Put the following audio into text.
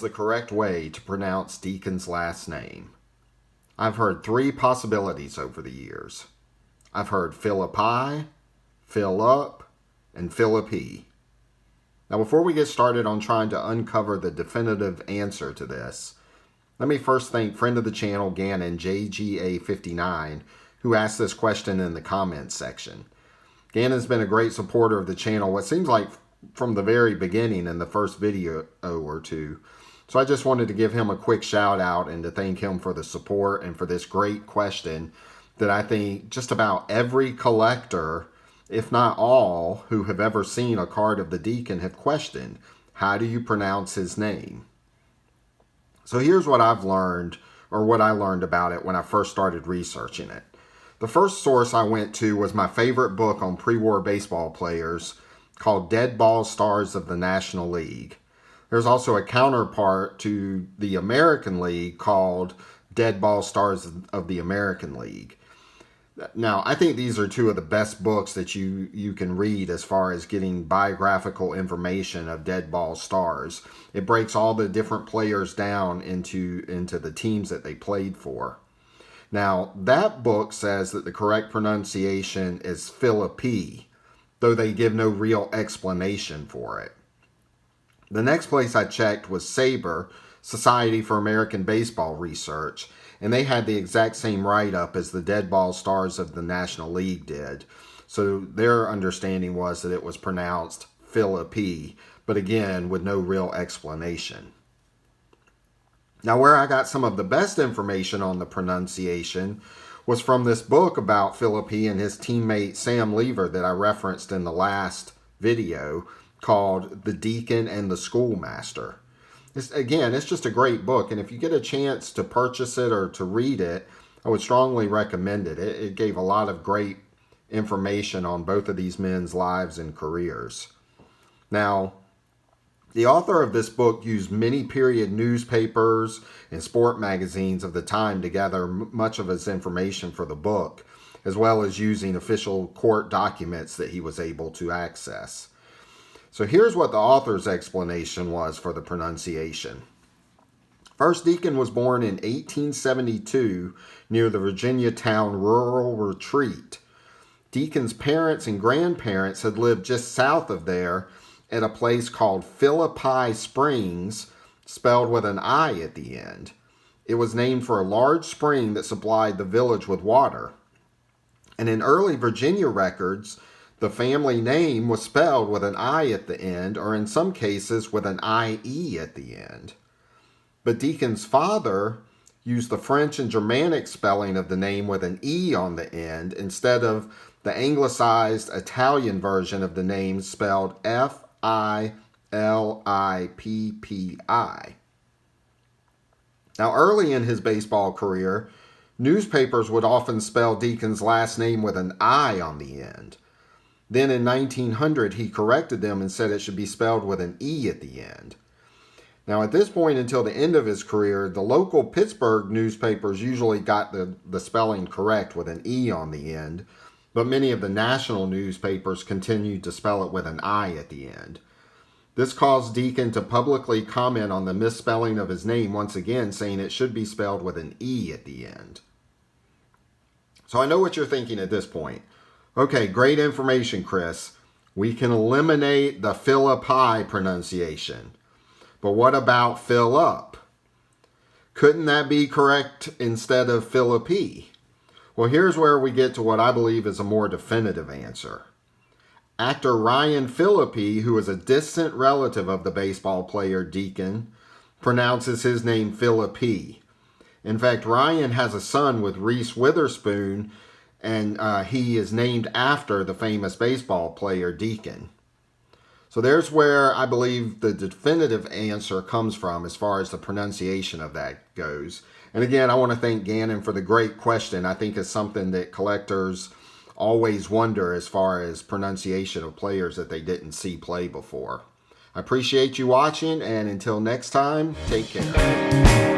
the correct way to pronounce Deacon's last name? I've heard three possibilities over the years. I've heard Philippi, fill-up, and Phillippe. Now, before we get started on trying to uncover the definitive answer to this, let me first thank friend of the channel, Gannon, JGA59, who asked this question in the comments section. Gannon's been a great supporter of the channel, what seems like from the very beginning in the first video or two. So I just wanted to give him a quick shout out and to thank him for the support and for this great question that I think just about every collector, if not all, who have ever seen a card of the Deacon have questioned. How do you pronounce his name? So here's what I've learned, or what I learned about it when I first started researching it. The first source I went to was my favorite book on pre-war baseball players called Dead Ball Stars of the National League. There's also a counterpart to the American League called Dead Ball Stars of the American League. Now, I think these are two of the best books that you can read as far as getting biographical information of dead ball stars. It breaks all the different players down into the teams that they played for. Now, that book says that the correct pronunciation is Phillippe, though they give no real explanation for it. The next place I checked was SABR, Society for American Baseball Research, and they had the exact same write-up as the Dead Ball Stars of the National League did. So their understanding was that it was pronounced Phillippe, but again, with no real explanation. Now, where I got some of the best information on the pronunciation was from this book about Phillippe and his teammate Sam Lever that I referenced in the last video called The Deacon and the Schoolmaster. It's just a great book, and if you get a chance to purchase it or to read it, I would strongly recommend it. It gave a lot of great information on both of these men's lives and careers. Now, the author of this book used many period newspapers and sport magazines of the time to gather much of his information for the book, as well as using official court documents that he was able to access. So here's what the author's explanation was for the pronunciation. First, Deacon was born in 1872 near the Virginia town Rural Retreat. Deacon's parents and grandparents had lived just south of there at a place called Philippi Springs, spelled with an I at the end. It was named for a large spring that supplied the village with water. And in early Virginia records, the family name was spelled with an I at the end, or in some cases with an IE at the end. But Deacon's father used the French and Germanic spelling of the name with an E on the end instead of the anglicized Italian version of the name spelled Phillippi. Now, early in his baseball career, newspapers would often spell Deacon's last name with an I on the end. Then in 1900, he corrected them and said it should be spelled with an E at the end. Now, at this point until the end of his career, the local Pittsburgh newspapers usually got the spelling correct with an E on the end, but many of the national newspapers continued to spell it with an I at the end. This caused Deacon to publicly comment on the misspelling of his name once again, saying it should be spelled with an E at the end. So I know what you're thinking at this point. Okay, great information, Chris. We can eliminate the Philippi pronunciation. But what about fill up? Couldn't that be correct instead of Phillippe? Well, here's where we get to what I believe is a more definitive answer. Actor Ryan Phillippe, who is a distant relative of the baseball player Deacon, pronounces his name Phillippe. In fact, Ryan has a son with Reese Witherspoon, and he is named after the famous baseball player Deacon. So there's where I believe the definitive answer comes from as far as the pronunciation of that goes. And again, I want to thank Gannon for the great question. I think it's something that collectors always wonder as far as pronunciation of players that they didn't see play before. I appreciate you watching, and until next time, take care.